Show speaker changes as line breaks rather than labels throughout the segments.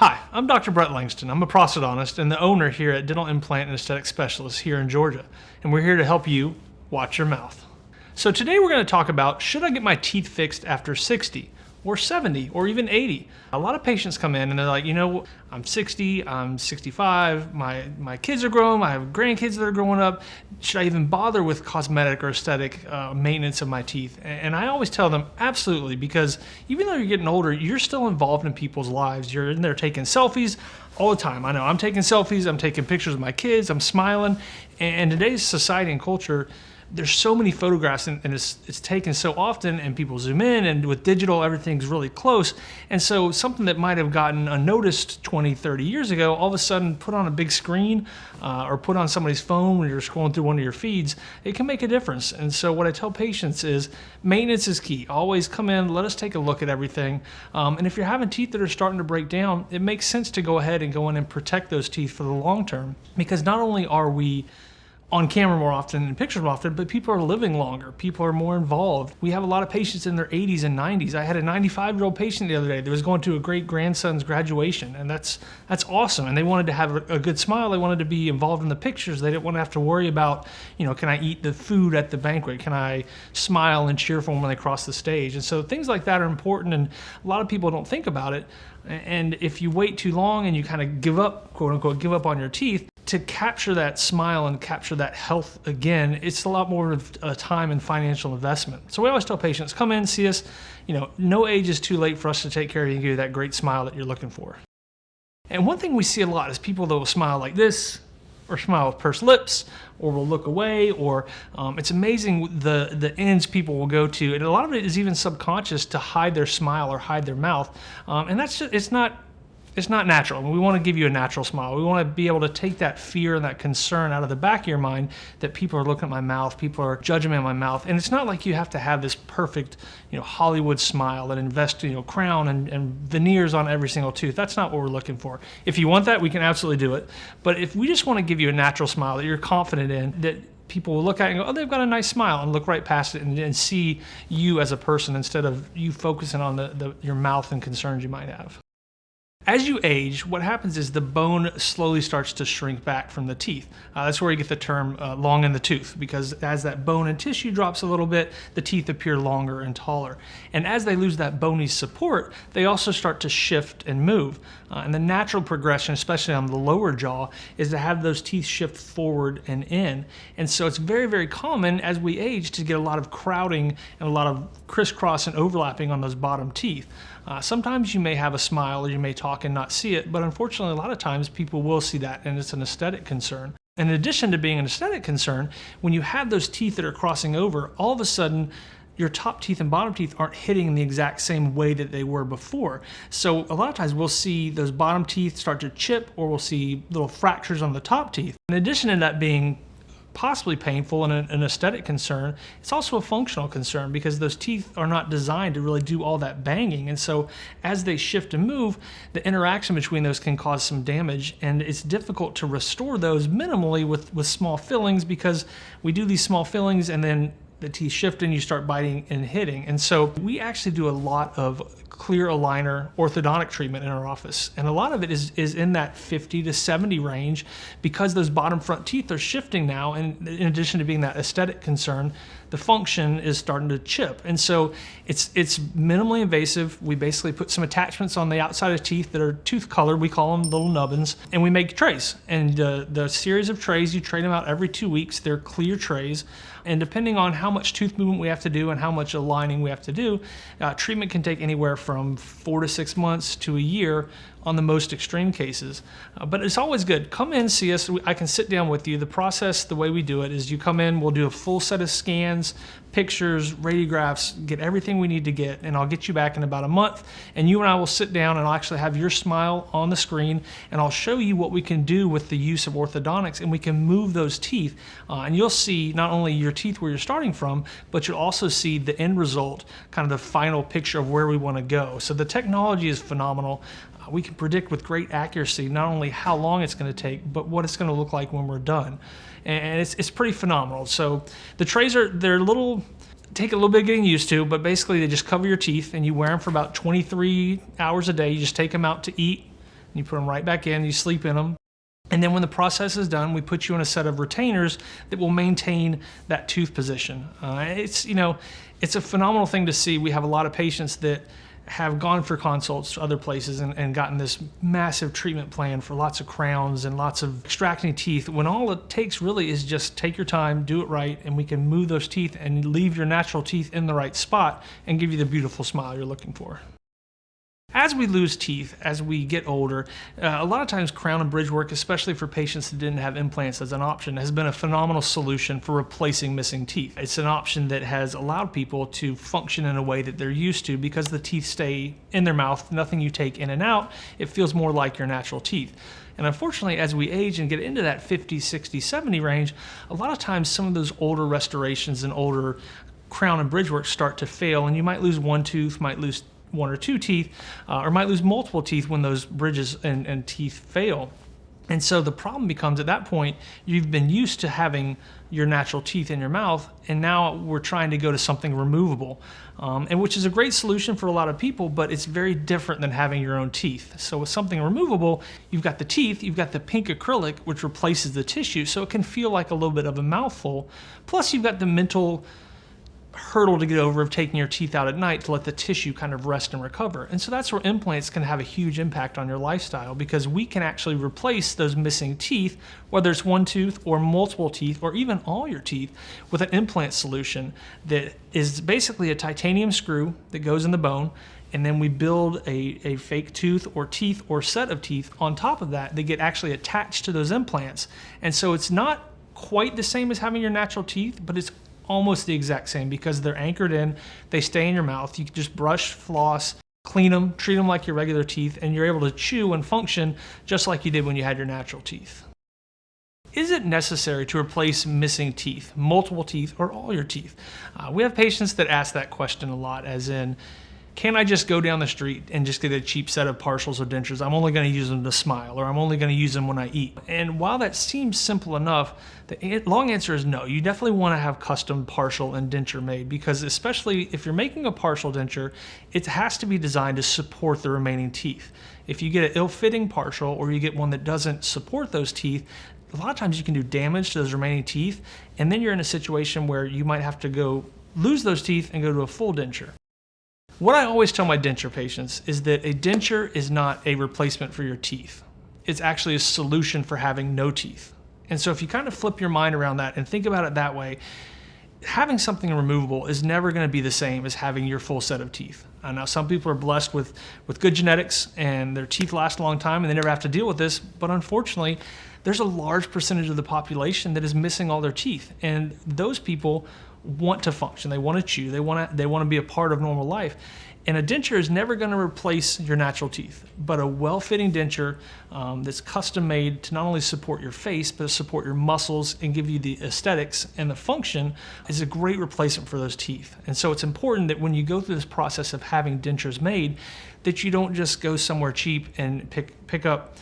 Hi, I'm Dr. Brett Langston. I'm a prosthodontist and the owner here at Dental Implant and Aesthetic Specialists here in Georgia, and we're here to help you watch your mouth. So today we're going to talk about, should I get my teeth fixed after 60 or 70 or even 80? A lot of patients come in and they're like, I'm 60, I'm 65, my kids are grown, I have grandkids that are growing up. Should I even bother with cosmetic or aesthetic maintenance of my teeth? And I always tell them, absolutely, because even though you're getting older, you're still involved in people's lives. You're in there taking selfies all the time. I know I'm taking selfies, I'm taking pictures of my kids, I'm smiling. And today's society and culture, there's so many photographs and it's taken so often, and people zoom in, and with digital, everything's really close. And so something that might have gotten unnoticed 20, 30 years ago, all of a sudden put on a big screen or put on somebody's phone when you're scrolling through one of your feeds, it can make a difference. And so what I tell patients is maintenance is key. Always come in, let us take a look at everything. And if you're having teeth that are starting to break down, it makes sense to go ahead and go in and protect those teeth for the long term, because not only are we on camera more often and pictures more often, but people are living longer. People are more involved. We have a lot of patients in their 80s and 90s. I had a 95-year-old patient the other day that was going to a great-grandson's graduation, and that's awesome. And they wanted to have a good smile. They wanted to be involved in the pictures. They didn't want to have to worry about, can I eat the food at the banquet? Can I smile and cheer for them when they cross the stage? And so things like that are important, and a lot of people don't think about it. And if you wait too long and you kind of give up, quote unquote, give up on your teeth, to capture that smile and capture that health again, it's a lot more of a time and financial investment. So we always tell patients, come in, see us. No age is too late for us to take care of you and give you that great smile that you're looking for. And one thing we see a lot is people that will smile like this, or smile with pursed lips, or will look away, or it's amazing the ends people will go to, and a lot of it is even subconscious, to hide their smile or hide their mouth, and that's just, it's not natural. We want to give you a natural smile. We want to be able to take that fear and that concern out of the back of your mind that people are looking at my mouth, people are judging me on my mouth. And it's not like you have to have this perfect, Hollywood smile and invest, crown and veneers on every single tooth. That's not what we're looking for. If you want that, we can absolutely do it. But if we just want to give you a natural smile that you're confident in, that people will look at it and go, oh, they've got a nice smile, and look right past it and see you as a person instead of you focusing on your mouth and concerns you might have. As you age, what happens is the bone slowly starts to shrink back from the teeth. That's where you get the term long in the tooth, because as that bone and tissue drops a little bit, the teeth appear longer and taller. And as they lose that bony support, they also start to shift and move. And the natural progression, especially on the lower jaw, is to have those teeth shift forward and in. And so it's very, very common as we age to get a lot of crowding and a lot of crisscross and overlapping on those bottom teeth. Sometimes you may have a smile or you may talk and not see it, but unfortunately a lot of times people will see that, and it's an aesthetic concern. In addition to being an aesthetic concern, when you have those teeth that are crossing over, all of a sudden your top teeth and bottom teeth aren't hitting in the exact same way that they were before. So a lot of times we'll see those bottom teeth start to chip, or we'll see little fractures on the top teeth. In addition to that being possibly painful and an aesthetic concern, it's also a functional concern, because those teeth are not designed to really do all that banging. And so as they shift and move, the interaction between those can cause some damage, and it's difficult to restore those minimally with small fillings, because we do these small fillings and then the teeth shift and you start biting and hitting. And so we actually do a lot of clear aligner orthodontic treatment in our office, and a lot of it is in that 50 to 70 range, because those bottom front teeth are shifting now, and in addition to being that aesthetic concern, the function is starting to chip. And so it's minimally invasive. We basically put some attachments on the outside of teeth that are tooth colored. We call them little nubbins, and we make trays. And the series of trays, you trade them out every 2 weeks. They're clear trays, and depending on how much tooth movement we have to do and how much aligning we have to do, treatment can take anywhere from 4 to 6 months to a year on the most extreme cases. But it's always good. Come in, see us. I can sit down with you. The process, the way we do it, is you come in, we'll do a full set of scans, pictures, radiographs, get everything we need to get, and I'll get you back in about a month, and you and I will sit down and I'll actually have your smile on the screen, and I'll show you what we can do with the use of orthodontics, and we can move those teeth, and you'll see not only your teeth where you're starting from, but you'll also see the end result, kind of the final picture of where we want to go. So the technology is phenomenal. We can predict with great accuracy not only how long it's going to take, but what it's going to look like when we're done. And it's pretty phenomenal. So the trays they're take a little bit of getting used to, but basically they just cover your teeth, and you wear them for about 23 hours a day. You just take them out to eat, You put them right back in, you sleep in them. And then when the process is done, we put you in a set of retainers that will maintain that tooth position. It's a phenomenal thing to see. We have a lot of patients that have gone for consults to other places and gotten this massive treatment plan for lots of crowns and lots of extracting teeth, when all it takes really is just take your time, do it right, and we can move those teeth and leave your natural teeth in the right spot and give you the beautiful smile you're looking for. As we lose teeth, as we get older, a lot of times crown and bridge work, especially for patients that didn't have implants as an option, has been a phenomenal solution for replacing missing teeth. It's an option that has allowed people to function in a way that they're used to because the teeth stay in their mouth, nothing you take in and out, it feels more like your natural teeth. And unfortunately, as we age and get into that 50, 60, 70 range, a lot of times some of those older restorations and older crown and bridge work start to fail, and you might lose one tooth, might lose one or two teeth, or might lose multiple teeth when those bridges and teeth fail. And so the problem becomes, at that point, you've been used to having your natural teeth in your mouth, and now we're trying to go to something removable, and which is a great solution for a lot of people, but it's very different than having your own teeth. So with something removable, you've got the teeth, you've got the pink acrylic, which replaces the tissue, so it can feel like a little bit of a mouthful. Plus you've got the mental hurdle to get over of taking your teeth out at night to let the tissue kind of rest and recover. And so that's where implants can have a huge impact on your lifestyle, because we can actually replace those missing teeth, whether it's one tooth or multiple teeth or even all your teeth, with an implant solution that is basically a titanium screw that goes in the bone, and then we build a fake tooth or teeth or set of teeth on top of that. They get actually attached to those implants. And so it's not quite the same as having your natural teeth, but it's almost the exact same because they're anchored in, they stay in your mouth. You can just brush, floss, clean them, treat them like your regular teeth, and you're able to chew and function just like you did when you had your natural teeth. Is it necessary to replace missing teeth, multiple teeth, or all your teeth? We have patients that ask that question a lot, as in, can I just go down the street and just get a cheap set of partials or dentures? I'm only going to use them to smile, or I'm only going to use them when I eat. And while that seems simple enough, the long answer is no. You definitely want to have custom partial and denture made, because especially if you're making a partial denture, it has to be designed to support the remaining teeth. If you get an ill-fitting partial, or you get one that doesn't support those teeth, a lot of times you can do damage to those remaining teeth, and then you're in a situation where you might have to go lose those teeth and go to a full denture. What I always tell my denture patients is that a denture is not a replacement for your teeth. It's actually a solution for having no teeth. And so if you kind of flip your mind around that and think about it that way, having something removable is never going to be the same as having your full set of teeth. Now, some people are blessed with good genetics and their teeth last a long time and they never have to deal with this, but unfortunately, there's a large percentage of the population that is missing all their teeth. And those people want to function, they want to chew, they want to be a part of normal life. And a denture is never going to replace your natural teeth, but a well-fitting denture that's custom made to not only support your face, but support your muscles and give you the aesthetics and the function is a great replacement for those teeth. And so it's important that when you go through this process of having dentures made, that you don't just go somewhere cheap and pick up.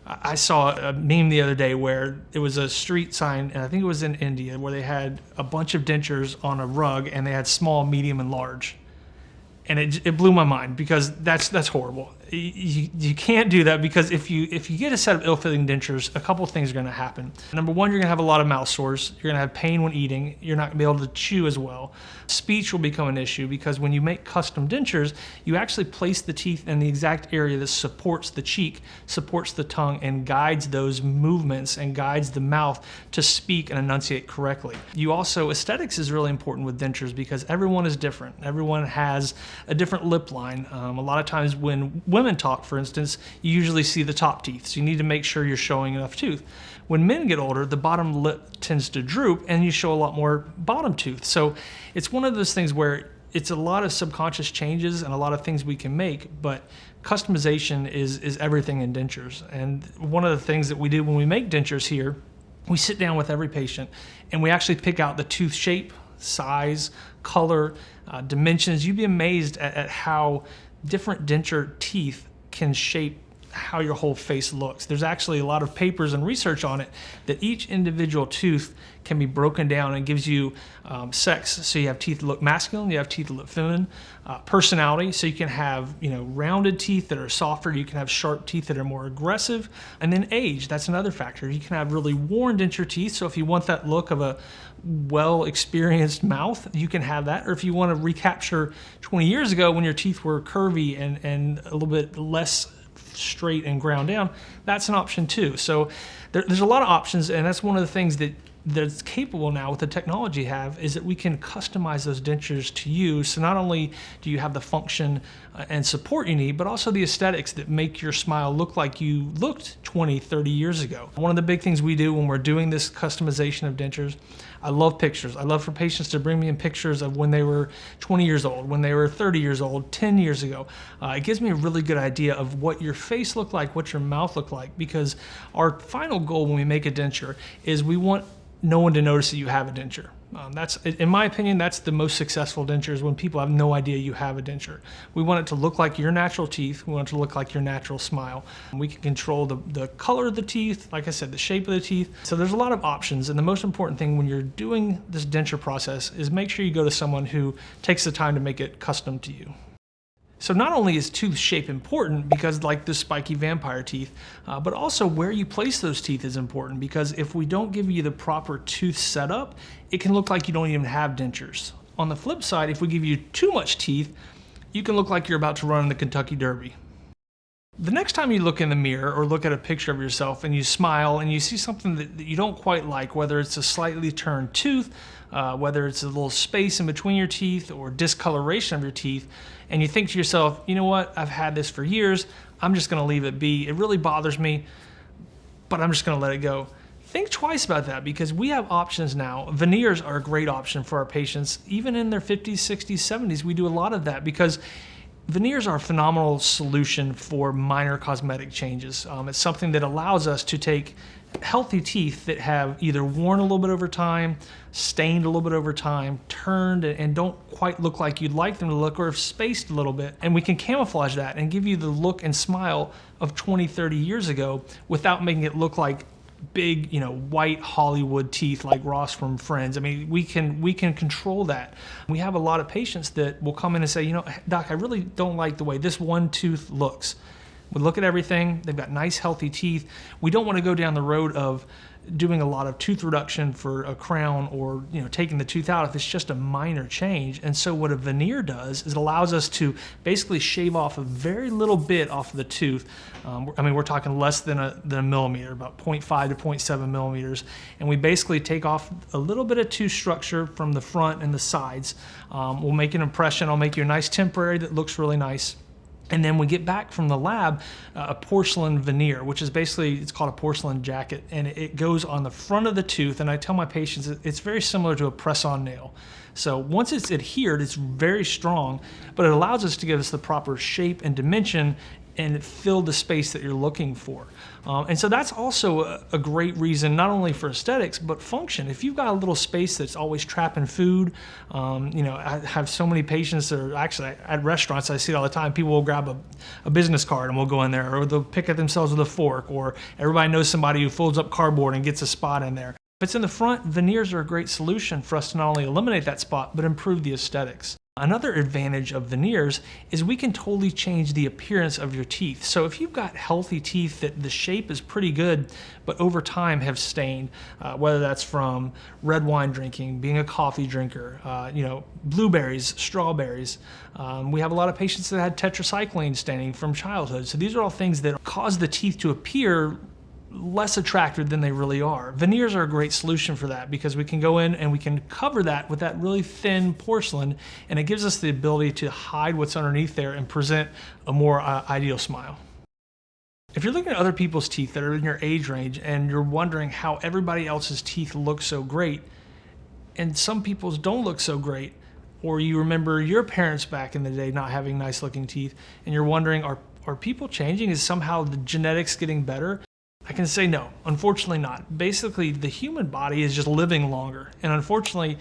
I saw a meme the other day where it was a street sign, and I think it was in India, where they had a bunch of dentures on a rug, and they had small, medium, and large. And it blew my mind, because that's horrible. You can't do that, because if you get a set of ill-fitting dentures, a couple of things are going to happen. Number one, you're going to have a lot of mouth sores. You're going to have pain when eating. You're not going to be able to chew as well. Speech will become an issue, because when you make custom dentures, you actually place the teeth in the exact area that supports the cheek, supports the tongue, and guides those movements and guides the mouth to speak and enunciate correctly. Aesthetics is really important with dentures, because everyone is different. Everyone has a different lip line. A lot of times when women talk, for instance, you usually see the top teeth, so you need to make sure you're showing enough tooth. When men get older, the bottom lip tends to droop and you show a lot more bottom tooth. So it's one of those things where it's a lot of subconscious changes and a lot of things we can make, but customization is everything in dentures. And one of the things that we do when we make dentures here, we sit down with every patient and we actually pick out the tooth shape, size, color, dimensions. You'd be amazed at how different denture teeth can shape how your whole face looks. There's actually a lot of papers and research on it that each individual tooth can be broken down and gives you sex. So you have teeth that look masculine, you have teeth that look feminine. Personality, so you can have rounded teeth that are softer, you can have sharp teeth that are more aggressive. And then age, that's another factor. You can have really worn denture teeth, so if you want that look of a well-experienced mouth, you can have that. Or if you want to recapture 20 years ago when your teeth were curvy and a little bit less straight and ground down, that's an option too. So there's a lot of options, and that's one of the things that's capable now with the technology is that we can customize those dentures to you. So not only do you have the function and support you need, but also the aesthetics that make your smile look like you looked 20, 30 years ago. One of the big things we do when we're doing this customization of dentures, I love pictures. I love for patients to bring me in pictures of when they were 20 years old, when they were 30 years old, 10 years ago. It gives me a really good idea of what your face looked like, what your mouth looked like, because our final goal when we make a denture is we want no one to notice that you have a denture. That's, in my opinion, that's the most successful dentures, when people have no idea you have a denture. We want it to look like your natural teeth. We want it to look like your natural smile. We can control the color of the teeth, like I said, the shape of the teeth. So there's a lot of options, and the most important thing when you're doing this denture process is make sure you go to someone who takes the time to make it custom to you. So not only is tooth shape important, because like the spiky vampire teeth, but also where you place those teeth is important, because if we don't give you the proper tooth setup, it can look like you don't even have dentures. On the flip side, if we give you too much teeth, you can look like you're about to run in the Kentucky Derby. The next time you look in the mirror or look at a picture of yourself and you smile and you see something that you don't quite like, whether it's a slightly turned tooth, whether it's a little space in between your teeth or discoloration of your teeth, and you think to yourself, you know what, I've had this for years, I'm just gonna leave it be. It really bothers me, but I'm just gonna let it go. Think twice about that, because we have options now. Veneers are a great option for our patients. Even in their 50s, 60s, 70s, we do a lot of that, because veneers are a phenomenal solution for minor cosmetic changes. It's something that allows us to take healthy teeth that have either worn a little bit over time, stained a little bit over time, turned and don't quite look like you'd like them to look, or have spaced a little bit, and we can camouflage that and give you the look and smile of 20, 30 years ago without making it look like big, white Hollywood teeth like Ross from Friends. I mean, we can control that. We have a lot of patients that will come in and say, Doc, I really don't like the way this one tooth looks. We look at everything, they've got nice healthy teeth. We don't want to go down the road of doing a lot of tooth reduction for a crown, or taking the tooth out if it's just a minor change. And so what a veneer does is it allows us to basically shave off a very little bit off of the tooth. We're talking less than a millimeter, about 0.5 to 0.7 millimeters. And we basically take off a little bit of tooth structure from the front and the sides. We'll make an impression. I'll make you a nice temporary that looks really nice. And then we get back from the lab a porcelain veneer, which is basically, it's called a porcelain jacket, and it goes on the front of the tooth. And I tell my patients it's very similar to a press-on nail. So once it's adhered, it's very strong, but it allows us to give us the proper shape and dimension and fill the space that you're looking for. And so that's also a great reason, not only for aesthetics, but function. If you've got a little space that's always trapping food, I have so many patients that are actually at restaurants, I see it all the time, people will grab a business card and we'll go in there, or they'll pick at themselves with a fork, or everybody knows somebody who folds up cardboard and gets a spot in there. If it's in the front, veneers are a great solution for us to not only eliminate that spot, but improve the aesthetics. Another advantage of veneers is we can totally change the appearance of your teeth. So if you've got healthy teeth that the shape is pretty good, but over time have stained, whether that's from red wine drinking, being a coffee drinker, blueberries, strawberries. We have a lot of patients that had tetracycline staining from childhood. So these are all things that cause the teeth to appear less attractive than they really are. Veneers are a great solution for that, because we can go in and we can cover that with that really thin porcelain, and it gives us the ability to hide what's underneath there and present a more ideal smile. If you're looking at other people's teeth that are in your age range and you're wondering how everybody else's teeth look so great and some people's don't look so great, or you remember your parents back in the day not having nice looking teeth and you're wondering, are people changing? Is somehow the genetics getting better? I can say no, unfortunately not. Basically, the human body is just living longer. And unfortunately,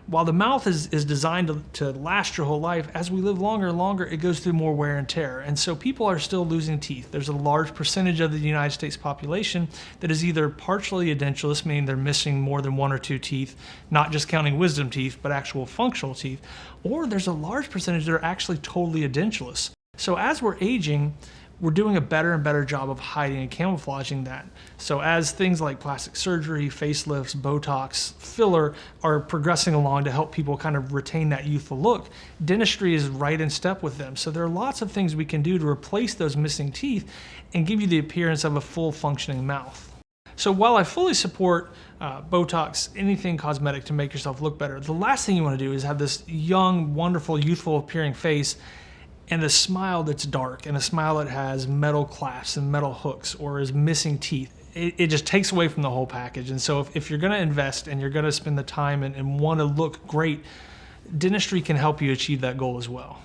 While the mouth is designed to last your whole life, as we live longer and longer, it goes through more wear and tear. And so people are still losing teeth. There's a large percentage of the United States population that is either partially edentulous, meaning they're missing more than 1 or 2 teeth, not just counting wisdom teeth, but actual functional teeth, or there's a large percentage that are actually totally edentulous. So as we're aging, we're doing a better and better job of hiding and camouflaging that. So as things like plastic surgery, facelifts, Botox, filler are progressing along to help people kind of retain that youthful look, dentistry is right in step with them. So there are lots of things we can do to replace those missing teeth and give you the appearance of a full functioning mouth. So while I fully support Botox, anything cosmetic to make yourself look better, the last thing you want to do is have this young, wonderful, youthful appearing face and a smile that's dark, and a smile that has metal clasps and metal hooks or is missing teeth. It just takes away from the whole package. And so if you're gonna invest and you're gonna spend the time and wanna look great, dentistry can help you achieve that goal as well.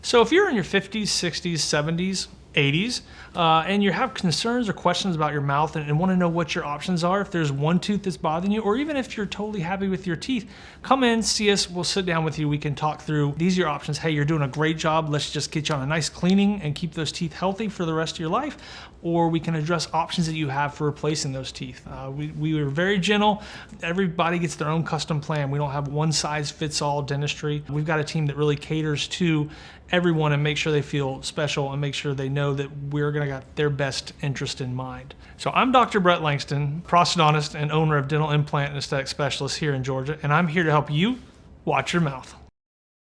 So if you're in your 50s, 60s, 70s, 80s, and you have concerns or questions about your mouth and want to know what your options are, if there's one tooth that's bothering you, or even if you're totally happy with your teeth, come in, see us, we'll sit down with you, we can talk through, these are your options. Hey, you're doing a great job, let's just get you on a nice cleaning and keep those teeth healthy for the rest of your life, or we can address options that you have for replacing those teeth. We are very gentle, everybody gets their own custom plan. We don't have one size fits all dentistry. We've got a team that really caters to everyone and make sure they feel special and make sure they know that we're gonna got their best interest in mind. So I'm Dr. Brett Langston, prosthodontist and owner of Dental Implant and Aesthetic Specialists here in Georgia, and I'm here to help you watch your mouth.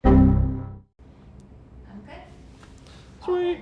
Okay.
Sweet.